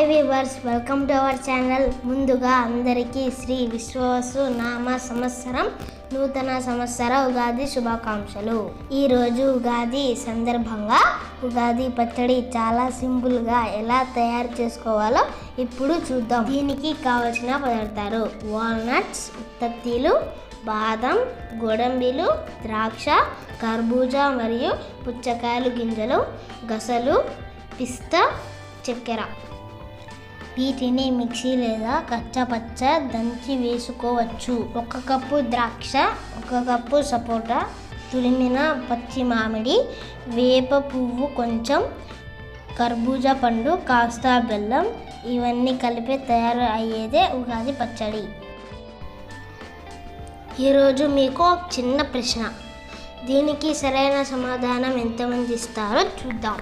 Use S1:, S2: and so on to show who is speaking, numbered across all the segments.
S1: Viewers, welcome to our channel. ముందుగా అందరికీ శ్రీ విశ్వవసు నామ సంవత్సరం నూతన సంవత్సర ఉగాది శుభాకాంక్షలు. ఈరోజు ఉగాది సందర్భంగా ఉగాది పచ్చడి చాలా సింపుల్గా ఎలా తయారు చేసుకోవాలో ఇప్పుడు చూద్దాం. దీనికి కావలసిన పదార్థాలు: వాల్నట్స్, ఉత్తత్తీలు, బాదం, గోడంబిలు, ద్రాక్ష, కర్బూజా మరియు పుచ్చకాయలు గింజలు, గసలు, పిస్తా, చక్కెర. వీటిని మిక్సీ లేదా కచ్చపచ్చ దంచి వేసుకోవచ్చు. 1 కప్పు ద్రాక్ష, 1 కప్పు సపోటా, తురిమిన పచ్చి మామిడి, వేప పువ్వు కొంచెం, కర్బూజా పండు, కాస్త బెల్లం. ఇవన్నీ కలిపి తయారు అయ్యేదే ఉగాది పచ్చడి. ఈరోజు మీకు ఒక చిన్న ప్రశ్న. దీనికి సరైన సమాధానం ఎంతమంది ఇస్తారో చూద్దాం.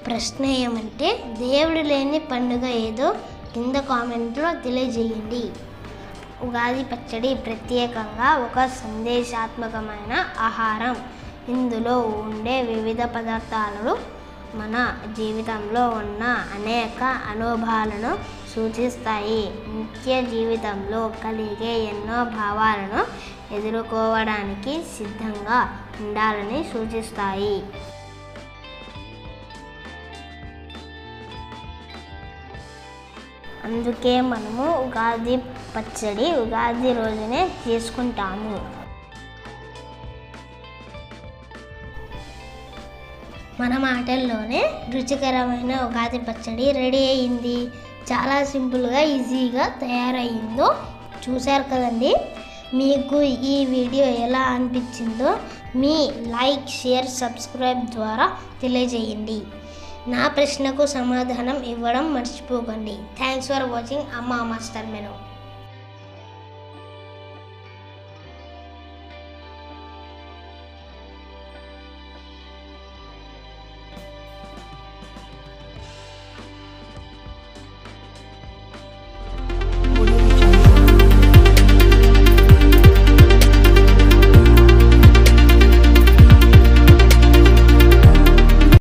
S1: ప్రశ్న ఏమంటే, దేవుడు లేని పండుగ ఏదో కింద కామెంట్లో తెలియజేయండి. ఉగాది పచ్చడి ప్రత్యేకంగా ఒక సందేశాత్మకమైన ఆహారం. ఇందులో ఉండే వివిధ పదార్థాలు మన జీవితంలో ఉన్న అనేక అనుభవాలను సూచిస్తాయి. నిత్య జీవితంలో కలిగే ఎన్నో భావాలను ఎదుర్కోవడానికి సిద్ధంగా ఉండాలని సూచిస్తాయి. అందుకే మనము ఉగాది పచ్చడి ఉగాది రోజునే చేసుకుంటాము. మన మాటల్లోనే రుచికరమైన ఉగాది పచ్చడి రెడీ అయింది. చాలా సింపుల్గా, ఈజీగా తయారయ్యిందో చూశారు కదండి. మీకు ఈ వీడియో ఎలా అనిపించిందో మీ లైక్, షేర్, సబ్స్క్రైబ్ ద్వారా తెలియజేయండి. నా ప్రశ్నకు సమాధానం ఇవ్వడం మర్చిపోకండి. థ్యాంక్స్ ఫర్ వాచింగ్ అమ్మా మాస్టర్ మెను.